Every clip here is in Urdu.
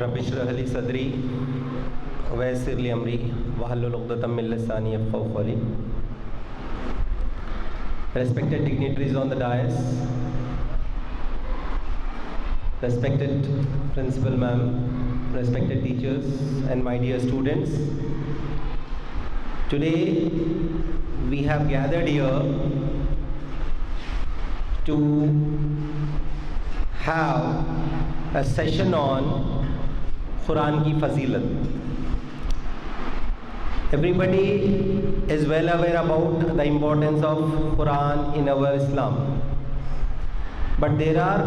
رب اشرح لي صدري ويسر لي امري واحلل عقدة من لساني يفقهوا قولي. Respected dignitaries on the dais, respected principal ma'am, respected teachers and my dear students, today we have gathered here to have a session on Quran ki fazilat. Everybody is well aware about the importance of Quran in our Islam, but there are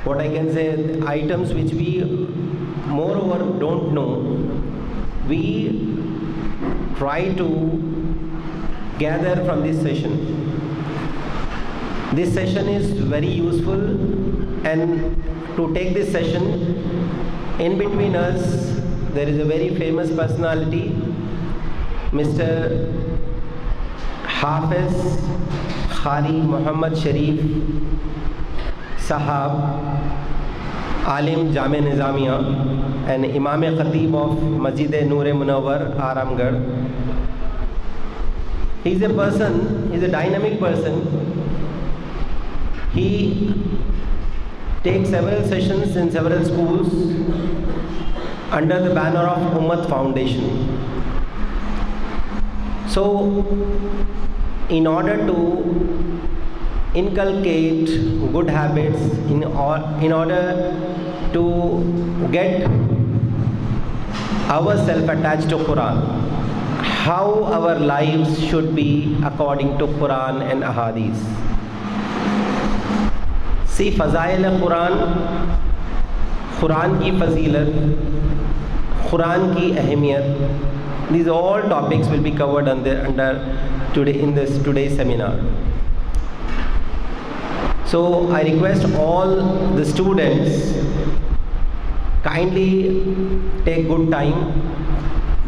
what I can say, items which we moreover don't know. We try to gather from this session. This session is very useful, and to take this session, in between us there is a very famous personality, Mr. Hafiz Qari Muhammad Sharif Sahab, Alim Jami Nizamiya and Imam Khatib of Masjid Noor Munawwar, Aramgarh. He is a dynamic person. He takes several sessions in several schools under the banner of Ummat Foundation. So, in order to inculcate good habits, in order to get ourselves attached to Quran, how our lives should be according to Quran and Ahadith. See, Fazail Quran, Quran ki fazilat, Quran ki ahmiyat, these all topics will be covered under today's seminar. So I request all the students, kindly take good time,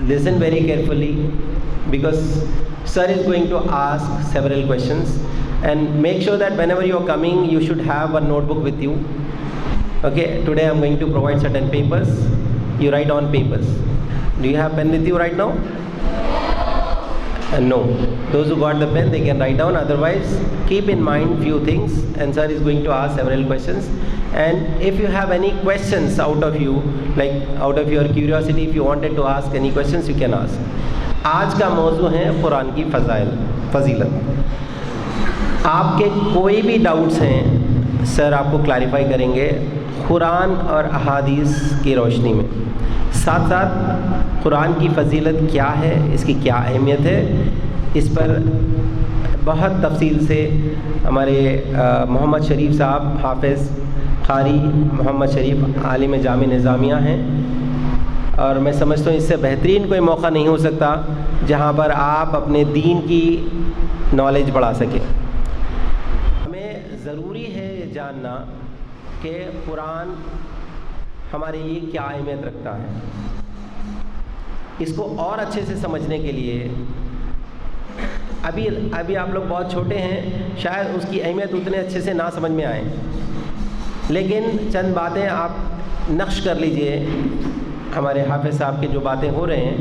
listen very carefully, because sir is going to ask several questions, and make sure that whenever you are coming, you should have a notebook with you. Okay, today I am going to provide certain papers. You write on papers. Do you have pen with you right now? No. Those who got the pen, they can write down. Otherwise, keep in mind few things, and sir is going to ask several questions. And if you have any questions out of you, like out of your curiosity, if you wanted to ask any questions, you can ask. آج کا موضوع ہے قرآن کی فضیلت. آپ کے کوئی بھی ڈاؤٹس ہیں سر آپ کو کلیریفائی کریں گے قرآن اور احادیث کی روشنی میں. ساتھ ساتھ قرآن کی فضیلت کیا ہے, اس کی کیا اہمیت ہے, اس پر بہت تفصیل سے ہمارے محمد شریف صاحب, حافظ قاری محمد شریف, عالم جامع نظامیہ ہیں, اور میں سمجھتا ہوں اس سے بہترین کوئی موقع نہیں ہو سکتا جہاں پر آپ اپنے دین کی نالج بڑھا سکیں. ضروری ہے یہ جاننا کہ قرآن ہمارے لیے کیا اہمیت رکھتا ہے. اس کو اور اچھے سے سمجھنے کے لیے ابھی آپ لوگ بہت چھوٹے ہیں, شاید اس کی اہمیت اتنے اچھے سے نہ سمجھ میں آئیں, لیکن چند باتیں آپ نقش کر لیجئے. ہمارے حافظ صاحب کے جو باتیں ہو رہے ہیں,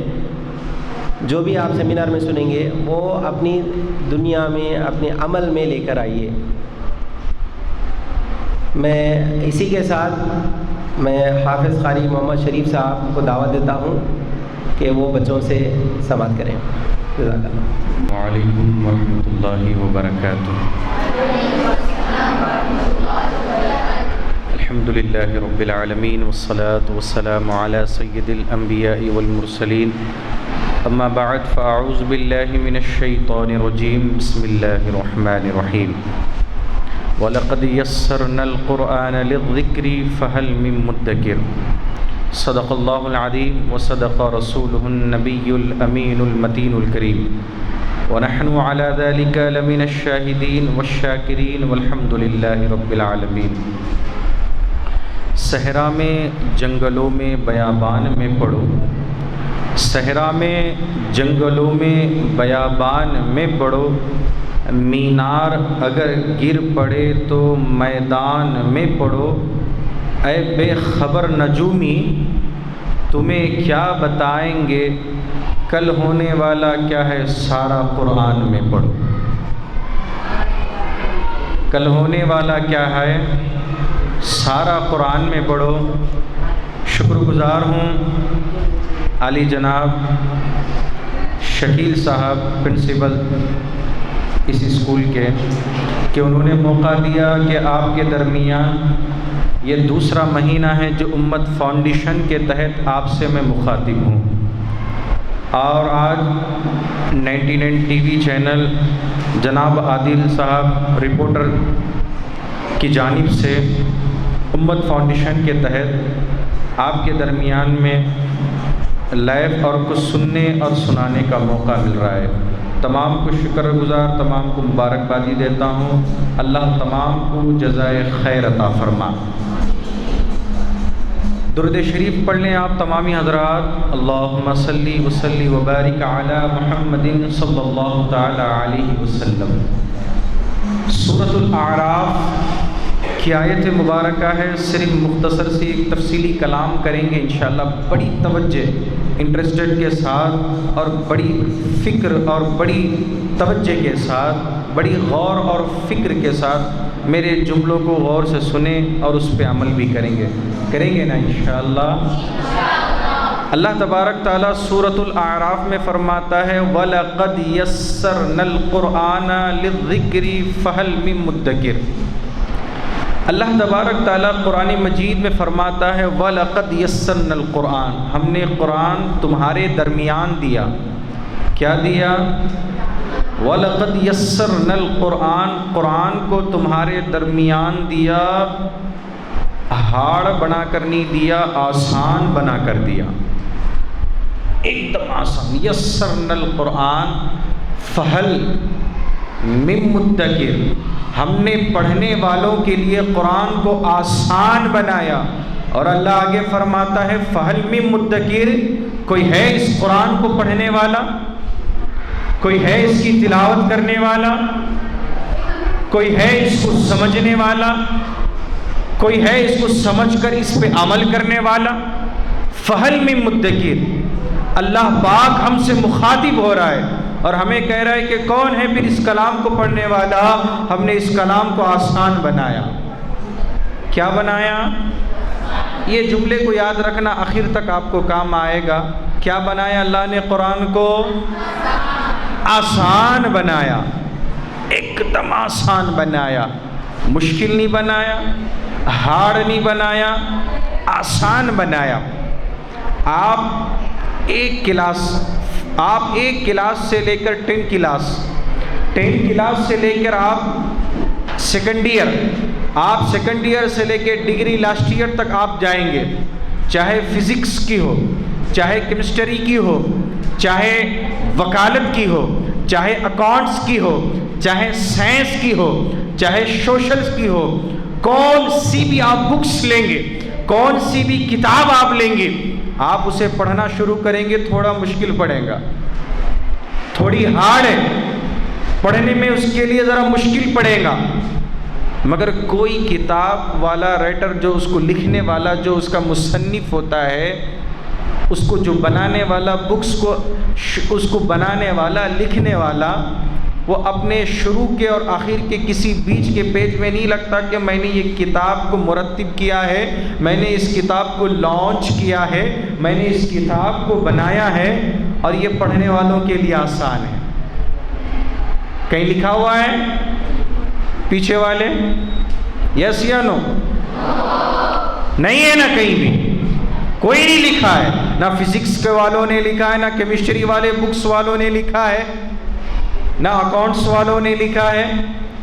جو بھی آپ سیمینار میں سنیں گے, وہ اپنی دنیا میں اپنے عمل میں لے کر آئیے. میں اسی کے ساتھ میں حافظ قاری محمد شریف صاحب کو دعوت دیتا ہوں کہ وہ بچوں سے سماعت کریں. جزاک اللہ. وعلیکم ورحمۃ اللہ وبرکاتہ. الحمد للہ رب العالمین والصلاة والسلام علی سید الانبیاء والمرسلین. اما بعد فاعوذ باللہ من الشیطان الرجیم. بسم اللہ الرحمن الرحیم. وَلَقَدْ يَسَّرْنَا الْقُرْآنَ لِلذِّكْرِ فَهَلْ مِن مُدَّكِرٍ. صدق اللہ العظیم وصدق رسولہ النبی الامین المتین الکریم. ونحن على ذلك لمن الشاہدین والشاکرین والحمد للہ رب العالمین. صحرا میں جنگلوں میں بیابان میں پڑھو, صحرا میں جنگلوں میں بیابان میں پڑھو, مینار اگر گر پڑے تو میدان میں پڑو، اے بے خبر نجومی تمہیں کیا بتائیں گے، کل ہونے والا کیا ہے سارا قرآن میں پڑھو۔ کل ہونے والا کیا ہے سارا قرآن میں پڑھو۔ شکر گزار ہوں علی جناب شکیل صاحب پرنسپل اس اسکول کے کہ انہوں نے موقع دیا کہ آپ کے درمیان یہ دوسرا مہینہ ہے جو امت فاؤنڈیشن کے تحت آپ سے میں مخاطب ہوں، اور آج 99 ٹی وی چینل جناب عادل صاحب رپورٹر کی جانب سے امت فاؤنڈیشن کے تحت آپ کے درمیان میں لائیو اور کچھ سننے اور سنانے کا موقع مل رہا ہے۔ تمام کو شکر گزار، تمام کو مبارکبادی دیتا ہوں۔ اللہ تمام کو جزائے خیر عطا فرما۔ درود شریف پڑھ لیں آپ تمامی حضرات۔ اللہم صلی وسلی وبارک علی محمد صلی اللہ تعالی علیہ وسلم۔ سورۃ الاعراف کی آیت مبارکہ ہے، صرف مختصر سی ایک تفصیلی کلام کریں گے انشاءاللہ، بڑی توجہ انٹرسٹڈ کے ساتھ اور بڑی فکر اور بڑی توجہ کے ساتھ، بڑی غور اور فکر کے ساتھ میرے جملوں کو غور سے سنیں اور اس پہ عمل بھی کریں گے نا انشاءاللہ۔ اللہ تبارک تعالیٰ سورۃ الاعراف میں فرماتا ہے وَلَقَدْ يَسَّرْنَا الْقُرْآنَ لِلذِّكْرِ فَهَلْ مِن مُدَّكِرٍ۔ اللہ تبارک تعالیٰ قرآن مجید میں فرماتا ہے وَلَقَدْ يَسَّرْنَا الْقُرْآنَ، ہم نے قرآن تمہارے درمیان دیا۔ کیا دیا؟ وَلَقَدْ يَسَّرْنَا الْقُرْآنَ، قرآن کو تمہارے درمیان دیا، ہارڈ بنا کر نہیں دیا، آسان بنا کر دیا، ایک دم آسان۔ یسرنا القرآن فہل من مدکر، ہم نے پڑھنے والوں کے لیے قرآن کو آسان بنایا۔ اور اللہ آگے فرماتا ہے فہل من مدکر، کوئی ہے اس قرآن کو پڑھنے والا، کوئی ہے اس کی تلاوت کرنے والا، کوئی ہے اس کو سمجھنے والا، کوئی ہے اس کو سمجھ کر اس پہ عمل کرنے والا؟ فہل من مدکر، اللہ پاک ہم سے مخاطب ہو رہا ہے اور ہمیں کہہ رہا ہے کہ کون ہے پھر اس کلام کو پڑھنے والا؟ ہم نے اس کلام کو آسان بنایا۔ کیا بنایا؟ یہ جملے کو یاد رکھنا، آخر تک آپ کو کام آئے گا۔ کیا بنایا اللہ نے؟ قرآن کو آسان بنایا، ایک دم آسان بنایا، مشکل نہیں بنایا، ہارڈ نہیں بنایا، آسان بنایا۔ آپ ایک کلاس سے لے کر 10 کلاس سے لے کر آپ سیکنڈ ایئر سے لے کے ڈگری لاسٹ ایئر تک آپ جائیں گے، چاہے فزکس کی ہو، چاہے کیمسٹری کی ہو، چاہے وکالت کی ہو، چاہے اکاؤنٹس کی ہو، چاہے سائنس کی ہو، چاہے سوشلز کی ہو، کون سی بھی آپ بکس لیں گے، کون سی بھی کتاب آپ لیں گے، آپ اسے پڑھنا شروع کریں گے، تھوڑا مشکل پڑے گا، تھوڑی ہارڈ ہے پڑھنے میں، اس کے لیے ذرا مشکل پڑے گا، مگر کوئی کتاب والا رائٹر، جو اس کو لکھنے والا، جو اس کا مصنف ہوتا ہے، اس کو جو بنانے والا، بکس کو اس کو بنانے والا، لکھنے والا، وہ اپنے شروع کے اور آخر کے کسی بیچ کے پیج میں نہیں لگتا کہ میں نے یہ کتاب کو مرتب کیا ہے، میں نے اس کتاب کو لانچ کیا ہے، میں نے اس کتاب کو بنایا ہے اور یہ پڑھنے والوں کے لیے آسان ہے۔ کہیں لکھا ہوا ہے پیچھے والے؟ یس یا نو؟ نہیں ہے نا، کہیں بھی کوئی نہیں لکھا ہے، نہ فزکس کے والوں نے لکھا ہے، نہ کیمسٹری والے بکس والوں نے لکھا ہے، نہ اکاؤنٹس والوں نے لکھا ہے،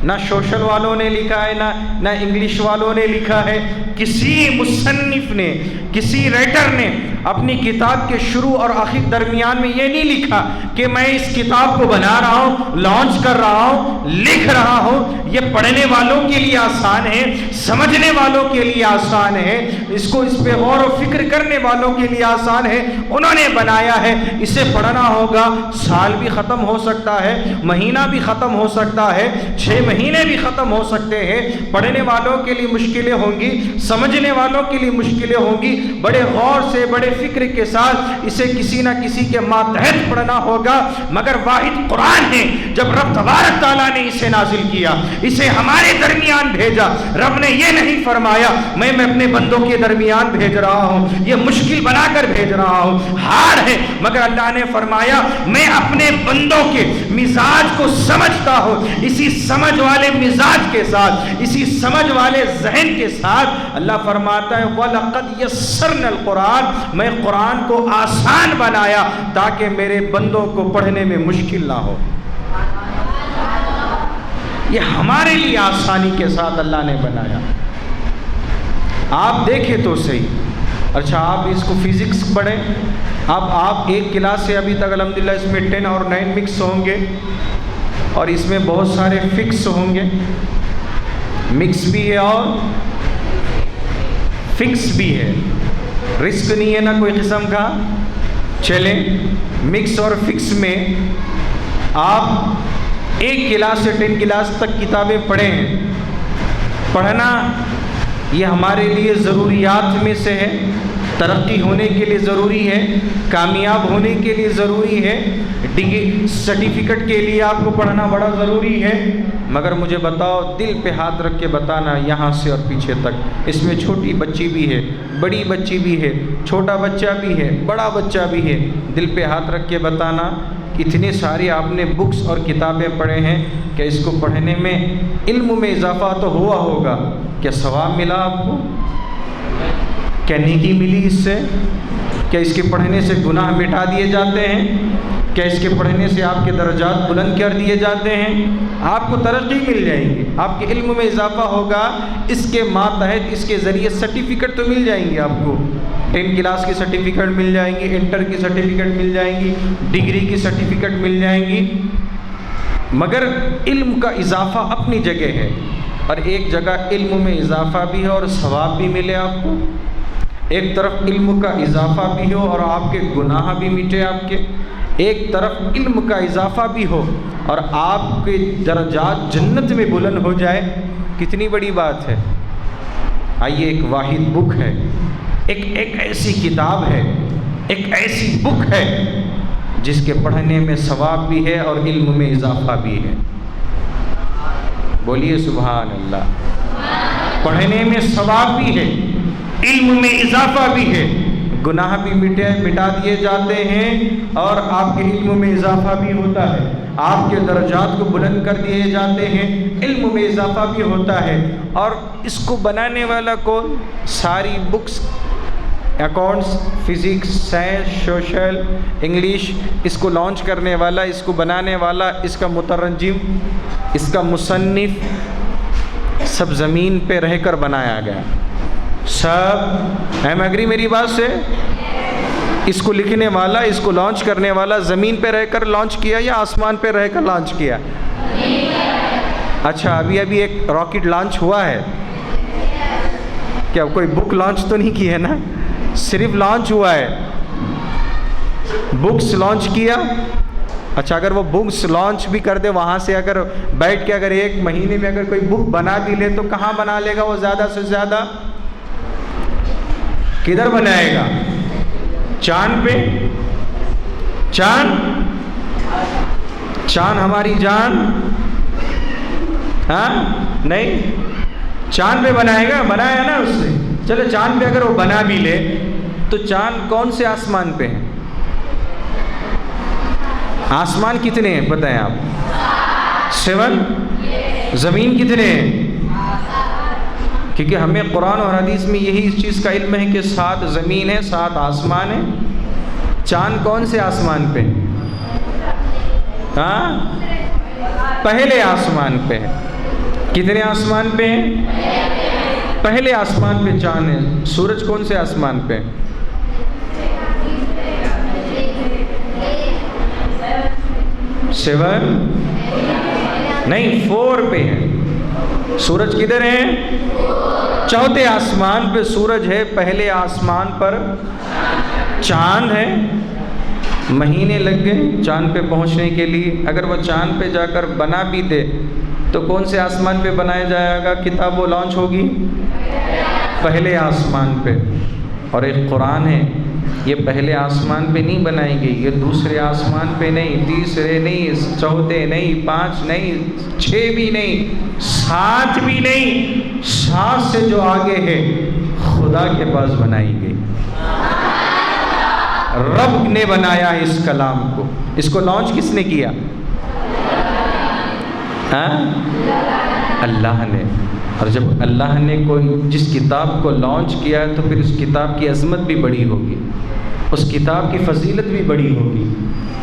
نہ سوشل والوں نے لکھا ہے نہ انگلش والوں نے لکھا ہے. کسی مصنف نے، کسی رائٹر نے اپنی کتاب کے شروع اور آخر درمیان میں یہ نہیں لکھا کہ میں اس کتاب کو بنا رہا ہوں، لانچ کر رہا ہوں، لکھ رہا ہوں. یہ پڑھنے والوں کے لیے آسان ہے، سمجھنے والوں کے لیے آسان ہے، اس پہ غور و فکر کرنے والوں کے لیے آسان ہے. انہوں نے بنایا ہے. اسے پڑھنا ہوگا، سال بھی ختم ہو سکتا ہے، مہینہ بھی ختم ہو سکتا ہے، 6 مہینے بھی ختم ہو سکتے ہیں. پڑھنے والوں کے لیے مشکلیں ہوں گی، سمجھنے والوں کے لیے مشکلیں ہوں گی. بڑے غور سے، بڑے فکر کے ساتھ اسے کسی نہ کسی کے ماتحت پڑھنا ہوگا. مگر واحد قرآن ہے. جب رب تبارک تعالیٰ نے اسے نازل کیا، اسے ہمارے درمیان بھیجا، رب نے یہ نہیں فرمایا میں اپنے بندوں کے درمیان بھیج رہا ہوں، یہ مشکل بنا کر بھیج رہا ہوں، ہارڈ ہے. مگر اللہ نے فرمایا میں اپنے بندوں کے مزاج کو سمجھتا ہوں. اسی سمجھ والے مزاج کے ساتھ، اسی سمجھ والے ذہن کے ساتھ اللہ فرماتا ہے وَلَقَدْ يَسَّرْنَا الْقُرْآنَ، میں قرآن کو آسان بنایا تاکہ میرے بندوں کو پڑھنے میں مشکل نہ ہو. یہ ہمارے لیے آسانی کے ساتھ اللہ نے بنایا. آپ دیکھیں تو صحیح. اچھا آپ اس کو فزکس پڑھیں، اب آپ ایک کلاس سے ابھی تک الحمدللہ اس میں 10 اور 9 مکس ہوں گے، اور اس میں بہت سارے فکس ہوں گے. مکس بھی ہے اور فکس بھی ہے، رسک نہیں ہے نا کوئی قسم کا. چلیں مکس اور فکس میں آپ ایک کلاس سے 10 کلاس تک کتابیں پڑھیں ہیں. پڑھنا یہ ہمارے لیے ضروریات میں سے ہے، ترقی ہونے کے لیے ضروری ہے، کامیاب ہونے کے لیے ضروری ہے، ڈگری سرٹیفکیٹ کے لیے آپ کو پڑھنا بڑا ضروری ہے. مگر مجھے بتاؤ، دل پہ ہاتھ رکھ کے بتانا یہاں سے اور پیچھے تک، اس میں چھوٹی بچی بھی ہے، بڑی بچی بھی ہے، چھوٹا بچہ بھی ہے، بڑا بچہ بھی ہے. دل پہ ہاتھ رکھ کے بتانا اتنے سارے آپ نے بکس اور کتابیں پڑھے ہیں کہ اس کو پڑھنے میں علم میں اضافہ تو ہوا ہوگا. کیا ثواب ملا آپ کو؟ کیا نیکی ملی اس سے؟ کیا اس کے پڑھنے سے گناہ مٹا دیے جاتے ہیں؟ کیا اس کے پڑھنے سے آپ کے درجات بلند کر دیے جاتے ہیں؟ آپ کو ترقی مل جائے گی، آپ کے علم میں اضافہ ہوگا. اس کے ماتحت اس کے ذریعے سرٹیفکیٹ تو مل جائیں گے آپ کو. 10 کلاس کی سرٹیفکیٹ مل جائیں گی، انٹر کی سرٹیفکیٹ مل جائیں گی، ڈگری کی سرٹیفکیٹ مل جائیں گی. مگر علم کا اضافہ اپنی جگہ ہے، اور ایک جگہ علم میں اضافہ بھی ہے اور ثواب بھی ملے آپ کو. ایک طرف علم کا اضافہ بھی ہو اور آپ کے گناہ بھی مٹے آپ کے، ایک طرف علم کا اضافہ بھی ہو اور آپ کے درجات جنت میں بلند ہو جائے. کتنی بڑی بات ہے. آئیے ایک واحد بک ہے، ایک ایسی کتاب ہے، ایک ایسی بک ہے جس کے پڑھنے میں ثواب بھی ہے اور علم میں اضافہ بھی ہے. بولیے سبحان اللہ. پڑھنے میں ثواب بھی ہے، علم میں اضافہ بھی ہے، گناہ بھی مٹا دیے جاتے ہیں اور آپ کے علم میں اضافہ بھی ہوتا ہے، آپ کے درجات کو بلند کر دیے جاتے ہیں، علم میں اضافہ بھی ہوتا ہے. اور اس کو بنانے والا کون؟ ساری books, accounts, physics, science, social, English, اس کو لانچ کرنے والا، اس کو بنانے والا، اس کا مترجم، اس کا مصنف، سب زمین پہ رہ کر بنایا گیا. سب ایم ایگری میری بات سے؟ اس کو لکھنے والا، اس کو لانچ کرنے والا زمین پہ رہ کر لانچ کیا یا آسمان پہ رہ کر لانچ کیا؟ اچھا ابھی ایک راکٹ لانچ ہوا ہے کیا؟ کوئی بک لانچ تو نہیں کی ہے نا، صرف لانچ ہوا ہے. بکس لانچ کیا. اچھا اگر وہ بکس لانچ بھی کر دے، وہاں سے اگر بیٹھ کے اگر 1 مہینے میں اگر کوئی بک بنا بھی لے تو کہاں بنا لے گا وہ؟ زیادہ سے زیادہ کدھر بنائے گا؟ چاند پہ. چاند ہماری جان؟ ہاں نہیں، چاند پہ بنائے گا؟ بنایا نا اس سے. چلو چاند پہ اگر وہ بنا بھی لے تو چاند کون سے آسمان پہ ہے؟ آسمان کتنے ہیں بتائیں آپ؟ 7. زمین کتنے ہیں؟ کیونکہ ہمیں قرآن اور حدیث میں یہی اس چیز کا علم ہے کہ 7 زمین ہے، 7 آسمان ہے. چاند کون سے آسمان پہ؟ ہاں پہلے آسمان پہ ہے. کتنے آسمان پہ ہیں؟ پہلے آسمان پہ چاند ہے. سورج کون سے آسمان پہ؟ 7 نہیں 4 پہ ہے. سورج کدھر ہے؟ چوتھے آسمان پہ سورج ہے. پہلے آسمان پر چاند ہے. مہینے لگ گئے چاند پہ پہنچنے کے لیے. اگر وہ چاند پہ جا کر بنا بھی دے تو کون سے آسمان پہ بنایا جائے گا؟ کتاب وہ لانچ ہوگی پہلے آسمان پہ. اور ایک قرآن ہے، یہ پہلے آسمان پہ نہیں بنائی گئی، یہ دوسرے آسمان پہ نہیں، تیسرے نہیں، چوتھے نہیں، 5 نہیں، 6 بھی نہیں، 7 بھی نہیں، 7 سے جو آگے ہے خدا کے پاس بنائی گئی. رب نے بنایا اس کلام کو. اس کو لانچ کس نے کیا؟ اللہ نے. اور جب اللہ نے کوئی جس کتاب کو لانچ کیا ہے تو پھر اس کتاب کی عظمت بھی بڑی ہوگی، اس کتاب کی فضیلت بھی بڑی ہوگی،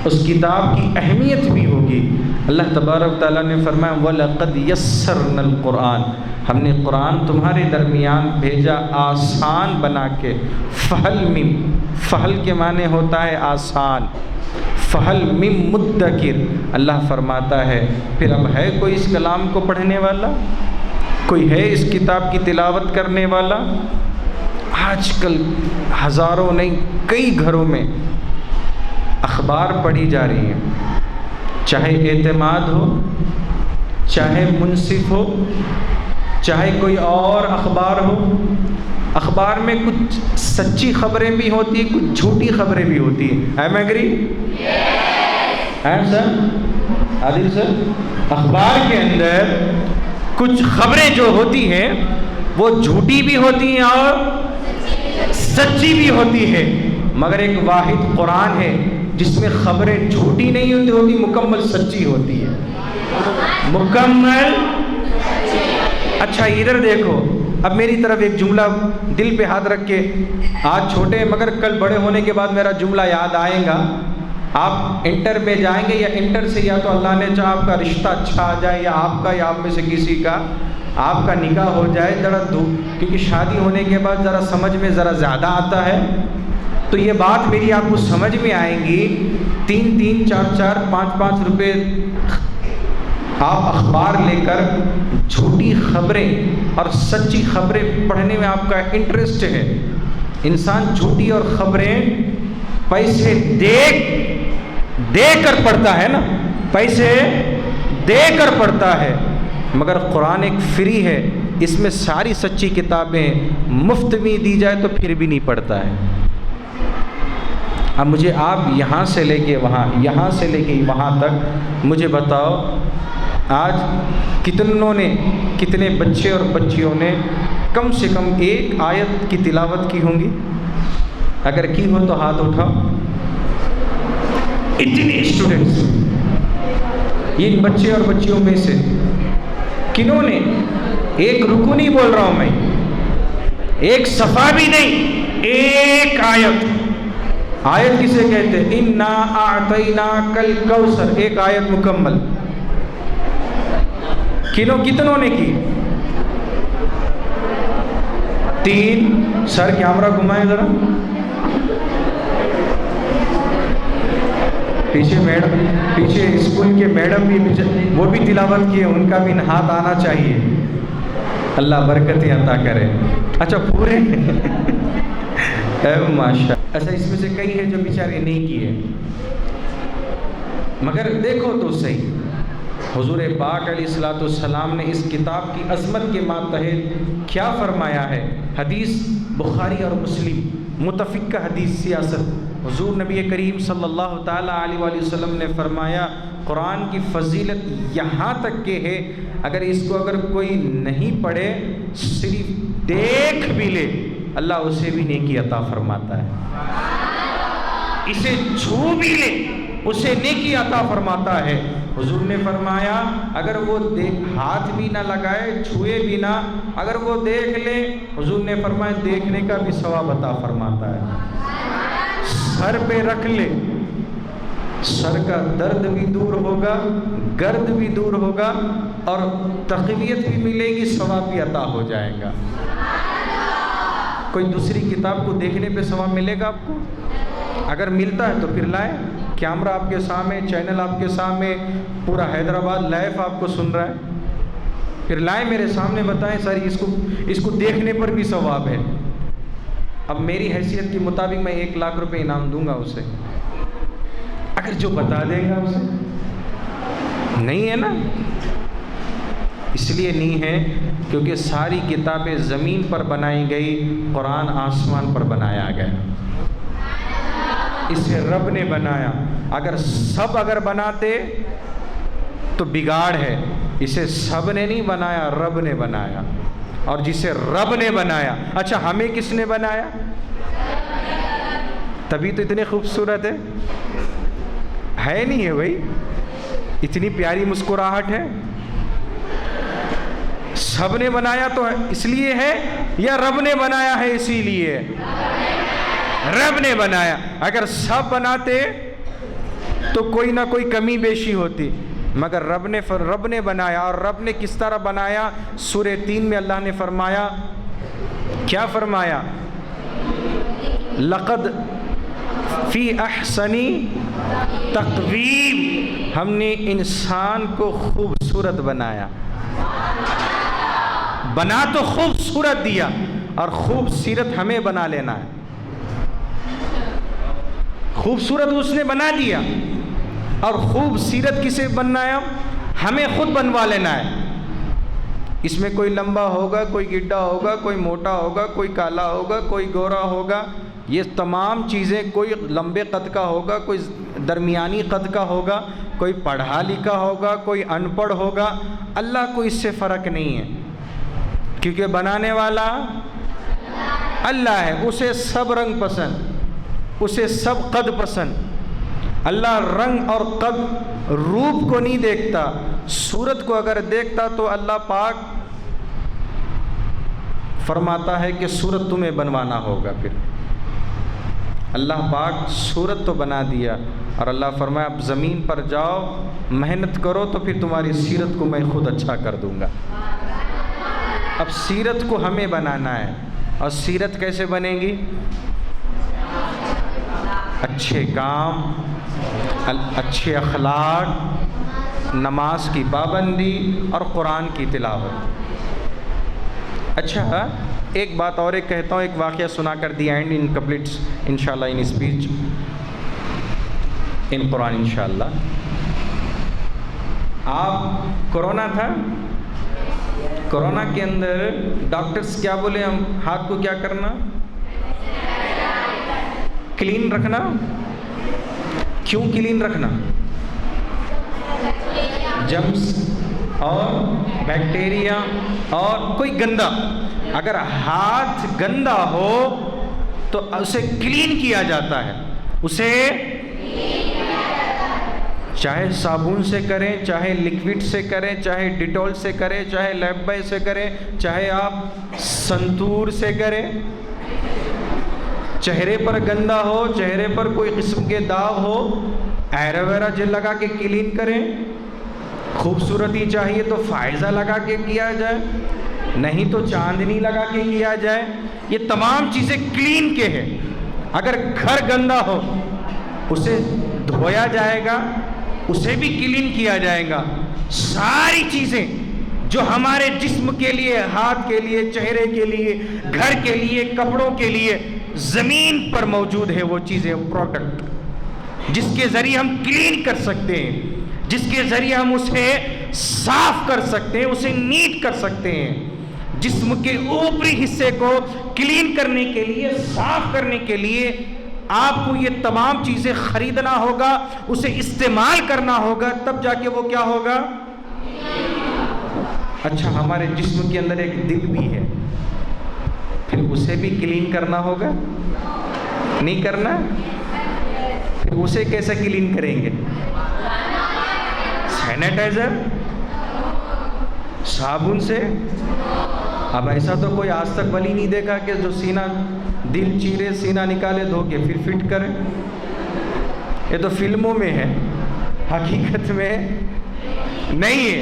اس کتاب کی اہمیت بھی ہوگی. اللہ تبارک تعالیٰ نے فرمایا وَلَقَدْ يَسَّرْنَا الْقُرْآنَ، ہم نے قرآن تمہارے درمیان بھیجا آسان بنا کے. فَهَلْ مِن، فہل کے معنی ہوتا ہے آسان. فہل مِن مدکر، اللہ فرماتا ہے پھر اب ہے کوئی اس کلام کو پڑھنے والا؟ کوئی ہے اس کتاب کی تلاوت کرنے والا؟ آج کل ہزاروں نہیں کئی گھروں میں اخبار پڑھی جا رہی ہیں، چاہے اعتماد ہو، چاہے منصف ہو، چاہے کوئی اور اخبار ہو. اخبار میں کچھ سچی خبریں بھی ہوتی ہیں، کچھ جھوٹی خبریں بھی ہوتی ہیں. M agri? سر عادل سر، اخبار کے اندر کچھ خبریں جو ہوتی ہیں وہ جھوٹی بھی ہوتی ہیں اور سچی بھی ہوتی ہے. مگر ایک واحد قرآن ہے جس میں خبریں جھوٹی نہیں ہوتی، مکمل سچی ہوتی ہے، مکمل. اچھا ادھر دیکھو، اب میری طرف ایک جملہ دل پہ ہاتھ رکھ کے، آج چھوٹے مگر کل بڑے ہونے کے بعد میرا جملہ یاد آئے گا. آپ انٹر میں جائیں گے یا انٹر سے یا تو اللہ نے چاہا آپ کا رشتہ اچھا آ جائے، یا آپ کا یا آپ میں سے کسی کا آپ کا نکاح ہو جائے. ذرا کیونکہ شادی ہونے کے بعد ذرا سمجھ میں ذرا زیادہ آتا ہے، تو یہ بات میری آپ کو سمجھ میں آئیں گی. 3 4 5 روپے آپ اخبار لے کر جھوٹی خبریں اور سچی خبریں پڑھنے میں آپ کا انٹرسٹ ہے. انسان جھوٹی اور خبریں پیسے دے کر پڑھتا ہے نا، پیسے دے کر پڑھتا ہے. مگر قرآن ایک فری ہے، اس میں ساری سچی کتابیں مفت میں دی جائے تو پھر بھی نہیں پڑھتا ہے. اب مجھے آپ یہاں سے لے کے وہاں، یہاں سے لے کے وہاں تک مجھے بتاؤ، آج کتنے بچے اور بچیوں نے کم سے کم ایک آیت کی تلاوت کی ہوں گی؟ اگر کی ہو تو ہاتھ اٹھاؤ. اتنے اسٹوڈنٹس، ان بچے اور بچیوں میں سے کنہوں نے ایک رکو نہیں بول رہا ہوں میں، ایک صفحہ بھی نہیں، ایک آیت کسے کہتے ہیں؟ اِنَّا أَعْطَيْنَاكَ الْكَوْثَرَ، ایک آیت مکمل. کتنوں نے کی؟ 3. سر کیمرہ گھمائیں ذرا. پیچھے اسکول کے میڈم بھی وہ بھی تلاوت کیے، ان کا بھی ہاتھ آنا چاہیے. اللہ برکتیں عطا کرے. اچھا پورے ماشاء. اچھا اس میں سے کئی ہیں جو بیچارے نہیں کیے. مگر دیکھو تو صحیح، حضور پاک علیہ الصلوۃ والسلام نے اس کتاب کی عظمت کے ماتحت کیا فرمایا ہے. حدیث بخاری اور مسلم متفقہ حدیث سیاست. حضور نبی کریم صلی اللہ تعالیٰ علیہ وآلہ وسلم نے فرمایا قرآن کی فضیلت یہاں تک کہ ہے اگر اس کو کوئی نہیں پڑھے، صرف دیکھ بھی لے، اللہ اسے بھی نیکی عطا فرماتا ہے. اسے چھو بھی لے اسے نیکی عطا فرماتا ہے. حضور نے فرمایا اگر وہ ہاتھ بھی نہ لگائے، چھوئے بھی نہ، اگر وہ دیکھ لے، حضور نے فرمایا دیکھنے کا بھی ثواب عطا فرماتا ہے. سر پہ رکھ لے، سر کا درد بھی دور ہوگا، گرد بھی دور ہوگا، اور تقویت بھی ملے گی، ثواب بھی عطا ہو جائے گا۔ کوئی دوسری کتاب کو دیکھنے پہ ثواب ملے گا آپ کو؟ اگر ملتا ہے تو پھر لائیں، کیمرہ آپ کے سامنے، چینل آپ کے سامنے، پورا حیدرآباد لائیو آپ کو سن رہا ہے، پھر لائیں میرے سامنے، بتائیں سر اس کو دیکھنے پر بھی ثواب ہے۔ اب میری حیثیت کے مطابق میں 1 لاکھ روپے انعام دوں گا اسے، اگر جو بتا دے گا اسے۔ نہیں ہے نا؟ اس لیے نہیں ہے کیونکہ ساری کتابیں زمین پر بنائی گئی، قرآن آسمان پر بنایا گیا، اسے رب نے بنایا۔ اگر بناتے تو بگاڑ ہے، اسے سب نے نہیں بنایا، رب نے بنایا۔ اور جسے رب نے بنایا، اچھا ہمیں کس نے بنایا؟ تبھی تو اتنے خوبصورت ہے نہیں ہے بھائی، اتنی پیاری مسکراہٹ ہے۔ سب نے بنایا تو اس لیے ہے یا رب نے بنایا ہے اسی لیے؟ رب نے بنایا۔ اگر سب بناتے تو کوئی نہ کوئی کمی بیشی ہوتی، مگر رب نے بنایا۔ اور رب نے کس طرح بنایا؟ سورہ 3 میں اللہ نے فرمایا، کیا فرمایا؟ لقد فی احسنی تقویم، ہم نے انسان کو خوبصورت بنایا۔ بنا تو خوبصورت دیا، اور خوبصورت ہمیں بنا لینا ہے۔ خوبصورت اس نے بنا دیا، اور خوبصورت کسے بننا ہے؟ ہمیں خود بنوا لینا ہے۔ اس میں کوئی لمبا ہوگا، کوئی گڈھا ہوگا، کوئی موٹا ہوگا، کوئی کالا ہوگا، کوئی گورا ہوگا، یہ تمام چیزیں، کوئی لمبے قد کا ہوگا، کوئی درمیانی قد کا ہوگا، کوئی پڑھا لکھا ہوگا، کوئی ان پڑھ ہوگا، اللہ کو اس سے فرق نہیں ہے، کیونکہ بنانے والا اللہ ہے۔ اسے سب رنگ پسند، اسے سب قد پسند۔ اللہ رنگ اور قد، روپ کو نہیں دیکھتا، صورت کو اگر دیکھتا تو اللہ پاک فرماتا ہے کہ صورت تمہیں بنوانا ہوگا۔ پھر اللہ پاک صورت تو بنا دیا، اور اللہ فرمایا اب زمین پر جاؤ، محنت کرو، تو پھر تمہاری سیرت کو میں خود اچھا کر دوں گا۔ اب سیرت کو ہمیں بنانا ہے، اور سیرت کیسے بنے گی؟ اچھے کام، اچھے اخلاق، نماز کی پابندی، اور قرآن کی تلاوت۔ اچھا ایک بات اور کہتا ہوں، ایک واقعہ سنا کر دی اینڈ ان کمپلیٹس انشاءاللہ ان اسپیچ ان قرآن انشاءاللہ۔ آپ کرونا تھا، کرونا کے اندر ڈاکٹرز کیا بولے؟ ہم ہاتھ کو کیا کرنا؟ کلین رکھنا۔ کیوں کلین رکھنا؟ جرمز اور بیکٹیریا اور کوئی گندا، اگر ہاتھ گندا ہو تو اسے کلین کیا جاتا ہے، اسے چاہے صابن سے کریں، چاہے لیکوڈ سے کریں، چاہے ڈیٹول سے کریں، چاہے لیف بوائے سے کریں، چاہے آپ سنتور سے کریں۔ چہرے پر گندا ہو، چہرے پر کوئی قسم کے داغ ہو، ایلوویرا جیل لگا کے کلین کریں۔ خوبصورتی چاہیے تو فائزہ لگا کے کیا جائے، نہیں تو چاندنی لگا کے کیا جائے۔ یہ تمام چیزیں کلین کے ہیں۔ اگر گھر گندا ہو اسے دھویا جائے گا، اسے بھی کلین کیا جائے گا۔ ساری چیزیں جو ہمارے جسم کے لیے، ہاتھ کے لیے، چہرے کے لیے، گھر کے لیے، کپڑوں کے لیے زمین پر موجود ہے، وہ چیزیں، پروڈکٹ جس کے ذریعے ہم کلین کر سکتے ہیں، جس کے ذریعے ہم اسے صاف کر سکتے ہیں، اسے نیٹ کر سکتے ہیں۔ جسم کے اوپری حصے کو کلین کرنے کے لیے، صاف کرنے کے لیے آپ کو یہ تمام چیزیں خریدنا ہوگا، اسے استعمال کرنا ہوگا، تب جا کے وہ کیا ہوگا؟ اچھا ہمارے جسم کے اندر ایک دل بھی ہے، پھر اسے بھی کلین کرنا ہوگا، نہیں کرنا؟ پھر اسے کیسے کلین کریں گے؟ سینیٹائزر، صابن سے؟ اب ایسا تو کوئی آج تک ولی نہیں دیکھا کہ جو سینہ، دل چیرے، سینہ نکالے، دھو کے پھر فٹ کرے۔ یہ تو فلموں میں ہے، حقیقت میں نہیں ہے۔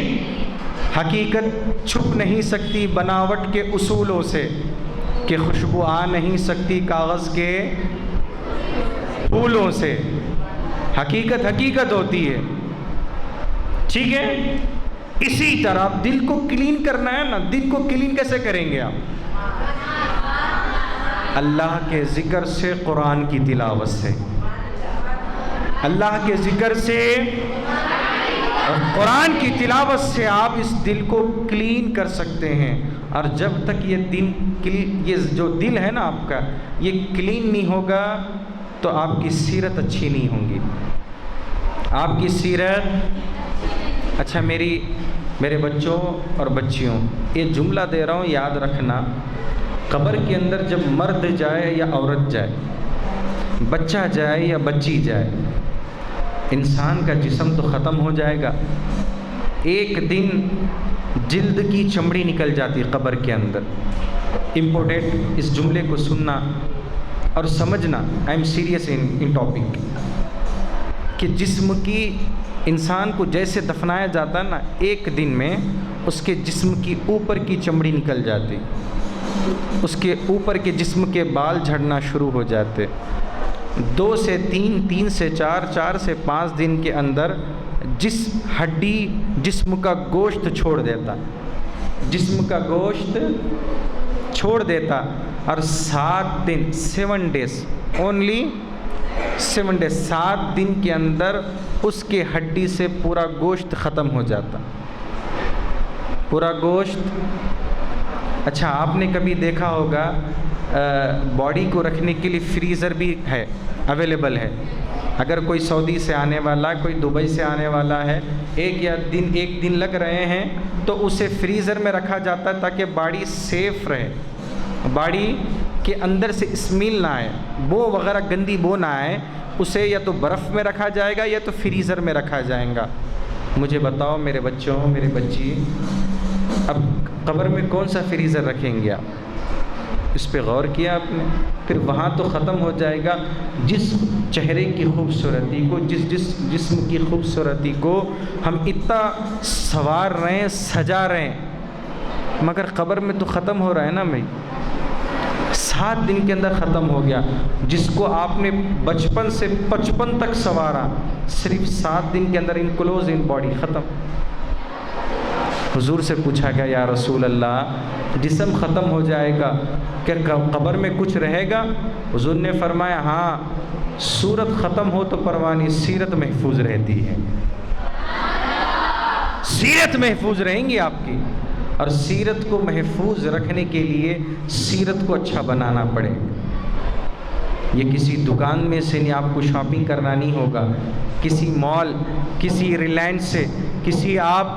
حقیقت چھپ نہیں سکتی بناوٹ کے اصولوں سے، کہ خوشبو آ نہیں سکتی کاغذ کے پھولوں سے۔ حقیقت حقیقت ہوتی ہے، ٹھیک ہے؟ اسی طرح دل کو کلین کرنا ہے نا، دل کو کلین کیسے کریں گے آپ؟ اللہ کے ذکر سے، قرآن کی تلاوت سے، اللہ کے ذکر سے اور قرآن کی تلاوت سے آپ اس دل کو کلین کر سکتے ہیں۔ اور جب تک یہ جو دل ہے نا آپ کا، یہ کلین نہیں ہوگا تو آپ کی سیرت اچھی نہیں ہوگی۔ آپ کی سیرت اچھا، میرے بچوں اور بچیوں، یہ جملہ دے رہا ہوں، یاد رکھنا، قبر کے اندر جب مرد جائے یا عورت جائے، بچہ جائے یا بچی جائے، انسان کا جسم تو ختم ہو جائے گا، ایک دن جلد کی چمڑی نکل جاتی قبر کے اندر۔ امپورٹنٹ اس جملے کو سننا اور سمجھنا، I am serious in topic, کہ جسم کی، انسان کو جیسے دفنایا جاتا ہے نا، ایک دن میں اس کے جسم کی اوپر کی چمڑی نکل جاتی، اس کے اوپر کے جسم کے بال جھڑنا شروع ہو جاتے۔ 2 سے 3، 3 سے 4، 4 سے 5 دن کے اندر ہڈی جسم کا گوشت چھوڑ دیتا، جسم کا گوشت چھوڑ دیتا، اور 7 دن 7 days اونلی 7 days 7 دن کے اندر اس کے ہڈی سے پورا گوشت ختم ہو جاتا، پورا گوشت۔ اچھا، آپ نے کبھی دیکھا ہوگا باڈی کو رکھنے کے لیے فریزر بھی ہے، اویلیبل ہے۔ اگر کوئی سعودی سے آنے والا، کوئی دبئی سے آنے والا ہے، ایک دن لگ رہے ہیں، تو اسے فریزر میں رکھا جاتا ہے تاکہ باڈی سیف رہے، باڈی کے اندر سے اسمیل نہ آئے، بو وغیرہ گندی بو نہ آئے۔ اسے یا تو برف میں رکھا جائے گا یا تو فریزر میں رکھا جائے گا۔ مجھے بتاؤ میرے بچوں، میرے بچی، اب قبر میں کون سا فریزر رکھیں گے آپ؟ اس پہ غور کیا آپ نے؟ پھر وہاں تو ختم ہو جائے گا، جس چہرے کی خوبصورتی کو، جس جسم کی خوبصورتی کو ہم اتنا سنوار رہے ہیں، سجا رہے ہیں، مگر قبر میں تو ختم ہو رہا ہے نا بھائی، 7 دن کے اندر ختم ہو گیا۔ جس کو آپ نے بچپن سے 55 تک سنوارا، صرف 7 دن کے اندر انکلوز ان باڈی ختم۔ حضور سے پوچھا گیا، یا رسول اللہ، جسم ختم ہو جائے گا، کیا قبر میں کچھ رہے گا؟ حضور نے فرمایا، ہاں، صورت ختم ہو تو پرواہ نہیں، سیرت محفوظ رہتی ہے، سیرت محفوظ رہیں گی آپ کی۔ اور سیرت کو محفوظ رکھنے کے لیے سیرت کو اچھا بنانا پڑے۔ یہ کسی دکان میں سے نہیں، آپ کو شاپنگ کرنا نہیں ہوگا، کسی مال، کسی ریلائنس سے، کسی آپ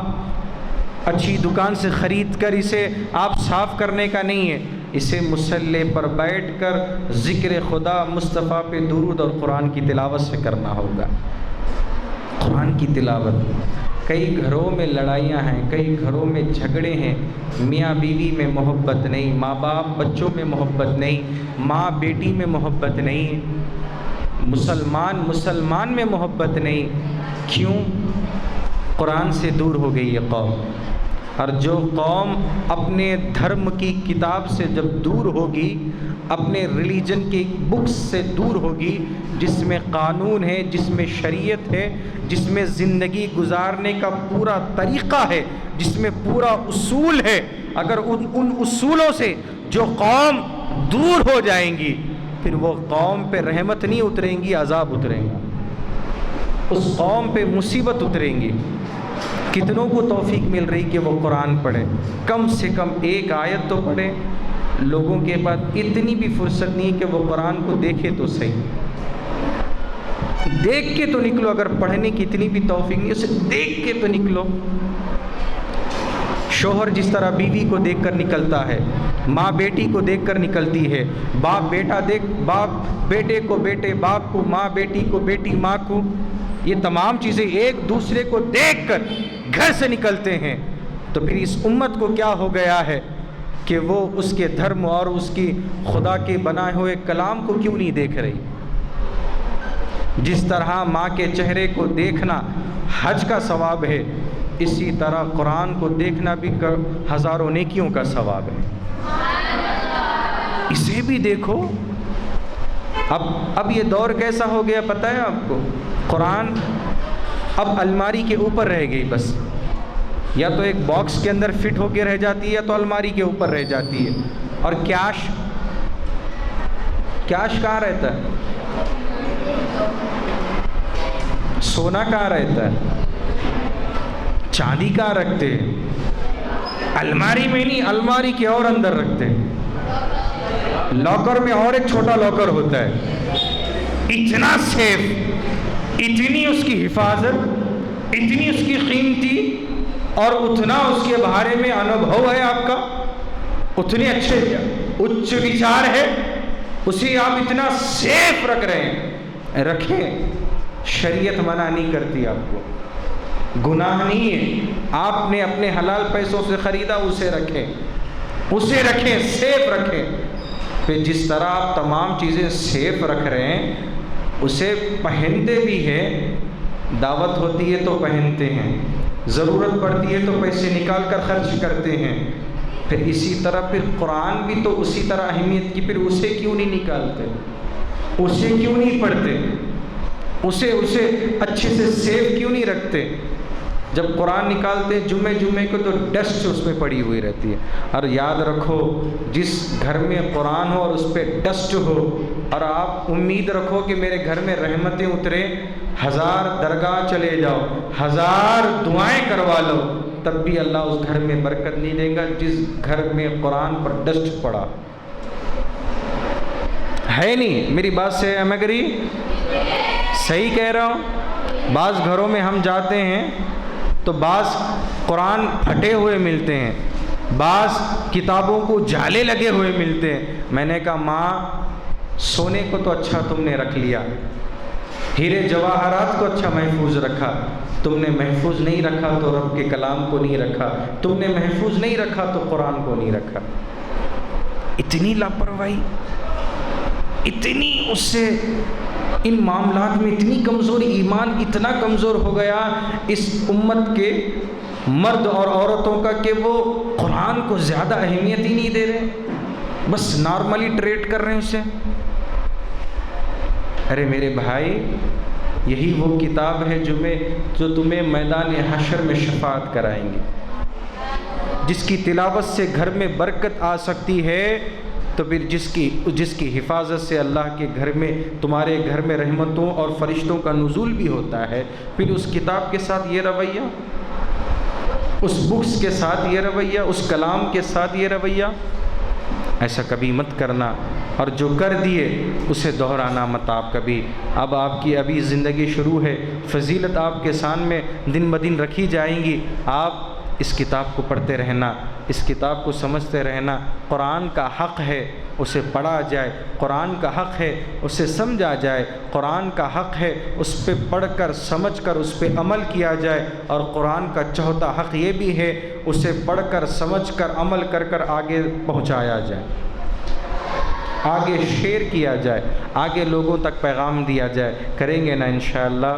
اچھی دکان سے خرید کر اسے آپ صاف کرنے کا نہیں ہے، اسے مصلی پر بیٹھ کر ذکر خدا، مصطفیٰ پہ درود اور قرآن کی تلاوت سے کرنا ہوگا۔ قرآن کی تلاوت۔ کئی گھروں میں لڑائیاں ہیں، کئی گھروں میں جھگڑے ہیں، میاں بیوی میں محبت نہیں، ماں باپ بچوں میں محبت نہیں، ماں بیٹی میں محبت نہیں، مسلمان میں محبت نہیں۔ کیوں؟ قرآن سے دور ہو گئی یہ قوم۔ اور جو قوم اپنے دھرم کی کتاب سے جب دور ہوگی، اپنے ریلیجن کی بکس سے دور ہوگی، جس میں قانون ہے، جس میں شریعت ہے، جس میں زندگی گزارنے کا پورا طریقہ ہے، جس میں پورا اصول ہے، اگر ان اصولوں سے جو قوم دور ہو جائیں گی، پھر وہ قوم پہ رحمت نہیں اتریں گی، عذاب اتریں گا، اس قوم پہ مصیبت اتریں گی۔ کتنوں کو توفیق مل رہی کہ وہ قرآن پڑھے، کم سے کم ایک آیت تو پڑھے۔ لوگوں کے پاس اتنی بھی فرصت نہیں کہ وہ قرآن کو دیکھے تو صحیح، دیکھ کے تو نکلو، اگر پڑھنے کی اتنی بھی توفیق نہیں، اسے دیکھ کے تو نکلو۔ شوہر جس طرح بیوی کو دیکھ کر نکلتا ہے، ماں بیٹی کو دیکھ کر نکلتی ہے، باپ بیٹے کو، بیٹے باپ کو، ماں بیٹی کو، بیٹی ماں کو، یہ تمام چیزیں ایک دوسرے کو دیکھ کر گھر سے نکلتے ہیں۔ تو پھر اس امت کو کیا ہو گیا ہے کہ وہ اس کے دھرم اور اس کی خدا کے بنائے ہوئے کلام کو کیوں نہیں دیکھ رہی؟ جس طرح ماں کے چہرے کو دیکھنا حج کا ثواب ہے، اسی طرح قرآن کو دیکھنا بھی ہزاروں نیکیوں کا ثواب ہے۔ اسے بھی دیکھو۔ اب یہ دور کیسا ہو گیا پتہ ہے آپ کو؟ قرآن اب الماری کے اوپر رہ گئی، بس یا تو ایک باکس کے اندر فٹ ہو کے رہ جاتی ہے یا تو الماری کے اوپر رہ جاتی ہے۔ اور کیش کہاں رہتا ہے؟ سونا کہاں رہتا ہے؟ چاندی کہاں رکھتے ہیں؟ الماری میں نہیں، الماری کے اور اندر رکھتے ہیں۔ لاکر میں اور ایک چھوٹا لاکر ہوتا ہے۔ اتنا سیف، اتنی اس کی حفاظت، اتنی اس کی قیمتی، اور اتنا اس کے بارے میں انوبھو ہے آپ کا، اتنے اچھے اچ وچار ہے، اسے آپ اتنا سیف رکھ رہے ہیں۔ رکھیں، شریعت منع نہیں کرتی آپ کو، گناہ نہیں ہے۔ آپ نے اپنے حلال پیسوں سے خریدا، اسے رکھیں، سیف رکھیں۔ پھر جس طرح آپ تمام چیزیں سیف رکھ رہے ہیں، اسے پہنتے بھی ہیں، دعوت ہوتی ہے تو پہنتے ہیں، ضرورت پڑتی ہے تو پیسے نکال کر خرچ کرتے ہیں۔ پھر اسی طرح پھر قرآن بھی تو اسی طرح اہمیت کی، پھر اسے کیوں نہیں نکالتے؟ اسے کیوں نہیں پڑھتے؟ اسے اچھے سے سیف کیوں نہیں رکھتے؟ جب قرآن نکالتے جمعے کو تو ڈسٹ اس میں پڑی ہوئی رہتی ہے۔ اور یاد رکھو، جس گھر میں قرآن ہو اور اس پہ ڈسٹ ہو، اور آپ امید رکھو کہ میرے گھر میں رحمتیں اترے، 1000 درگاہ چلے جاؤ، 1000 دعائیں کروا لو، تب بھی اللہ اس گھر میں برکت نہیں دے گا جس گھر میں قرآن پر ڈسٹ پڑا ہے۔ نہیں، میری بات سے امگری صحیح کہہ رہا ہوں؟ بعض گھروں میں ہم جاتے ہیں تو بعض قرآن پھٹے ہوئے ملتے ہیں، بعض کتابوں کو جالے لگے ہوئے ملتے ہیں۔ میں نے کہا ماں، سونے کو تو اچھا تم نے رکھ لیا، ہیرے جواہرات کو اچھا محفوظ رکھا، تم نے محفوظ نہیں رکھا تو رب کے کلام کو نہیں رکھا، تم نے محفوظ نہیں رکھا تو قرآن کو نہیں رکھا۔ اتنی لاپرواہی، اتنی اس سے ان معاملات میں اتنی کمزوری، ایمان اتنا کمزور ہو گیا اس امت کے مرد اور عورتوں کا کہ وہ قرآن کو زیادہ اہمیت ہی نہیں دے رہے، بس نارملی ٹریٹ کر رہے ہیں اسے۔ ارے میرے بھائی، یہی وہ کتاب ہے جو تمہیں میدان حشر میں شفاعت کرائیں گی، جس کی تلاوت سے گھر میں برکت آ سکتی ہے، تو پھر جس کی حفاظت سے اللہ کے گھر میں، تمہارے گھر میں رحمتوں اور فرشتوں کا نزول بھی ہوتا ہے، پھر اس کتاب کے ساتھ یہ رویہ، اس بکس کے ساتھ یہ رویہ، اس کلام کے ساتھ یہ رویہ، ایسا کبھی مت کرنا۔ اور جو کر دیے اسے دہرانا مت آپ کبھی۔ اب آپ کی ابھی زندگی شروع ہے، فضیلت آپ کے سان میں دن بدن رکھی جائیں گی۔ آپ اس کتاب کو پڑھتے رہنا، اس کتاب کو سمجھتے رہنا۔ قرآن کا حق ہے اسے پڑھا جائے، قرآن کا حق ہے اسے سمجھا جائے، قرآن کا حق ہے اس پہ پڑھ کر سمجھ کر اس پہ عمل کیا جائے، اور قرآن کا چوتھا حق یہ بھی ہے اسے پڑھ کر سمجھ کر عمل کر کر آگے پہنچایا جائے، آگے شیئر کیا جائے، آگے لوگوں تک پیغام دیا جائے۔ کریں گے نا انشاءاللہ؟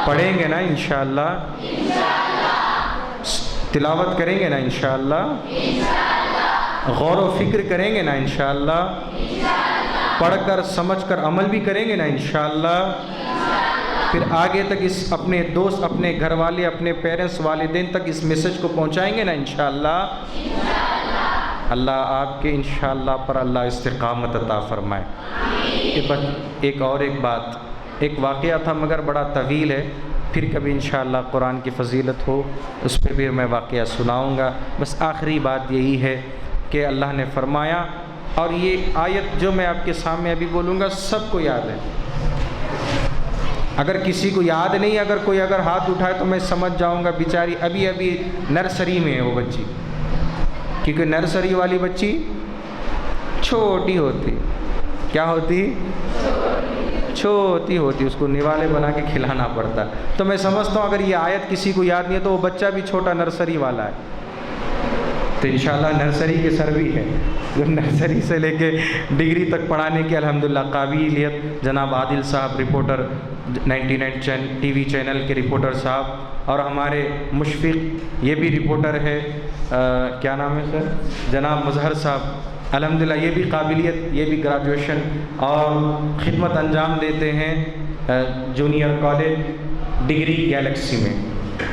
پڑھیں گے نا انشاءاللہ؟ تلاوت کریں گے نا انشاءاللہ؟ غور و فکر کریں گے نا انشاءاللہ؟ پڑھ کر سمجھ کر عمل بھی کریں گے نا انشاءاللہ؟ پھر آگے تک اس اپنے دوست، اپنے گھر والے، اپنے پیرنٹس، والدین تک اس میسج کو پہنچائیں گے نا انشاءاللہ؟ اللہ آپ کے انشاءاللہ پر اللہ استقامت عطا فرمائے۔ ایک بات، ایک واقعہ تھا مگر بڑا طویل ہے، پھر کبھی انشاءاللہ قرآن کی فضیلت ہو اس پہ بھی میں واقعہ سناؤں گا۔ بس آخری بات یہی ہے کہ اللہ نے فرمایا، اور یہ آیت جو میں آپ کے سامنے ابھی بولوں گا سب کو یاد ہے، اگر کسی کو یاد نہیں، اگر کوئی ہاتھ اٹھائے تو میں سمجھ جاؤں گا بیچاری ابھی نرسری میں ہے وہ بچی، کیونکہ نرسری والی بچی چھوٹی ہوتی، کیا ہوتی؟ چھوٹی ہوتی، اس کو نوالے بنا کے کھلانا پڑتا۔ تو میں سمجھتا ہوں اگر یہ آیت کسی کو یاد نہیں ہے تو وہ بچہ بھی چھوٹا نرسری والا ہے۔ تو انشاءاللہ نرسری کے سر بھی ہے، جو نرسری سے لے کے ڈگری تک پڑھانے کی الحمدللہ قابلیت جناب عادل صاحب، رپورٹر 99 ٹی وی چینل کے رپورٹر صاحب، اور ہمارے مشفق یہ بھی رپورٹر ہے، کیا نام ہے سر، جناب مظہر صاحب، الحمدللہ یہ بھی قابلیت، یہ بھی گریجویشن اور خدمت انجام دیتے ہیں جونیئر کالج ڈگری گیلیکسی میں،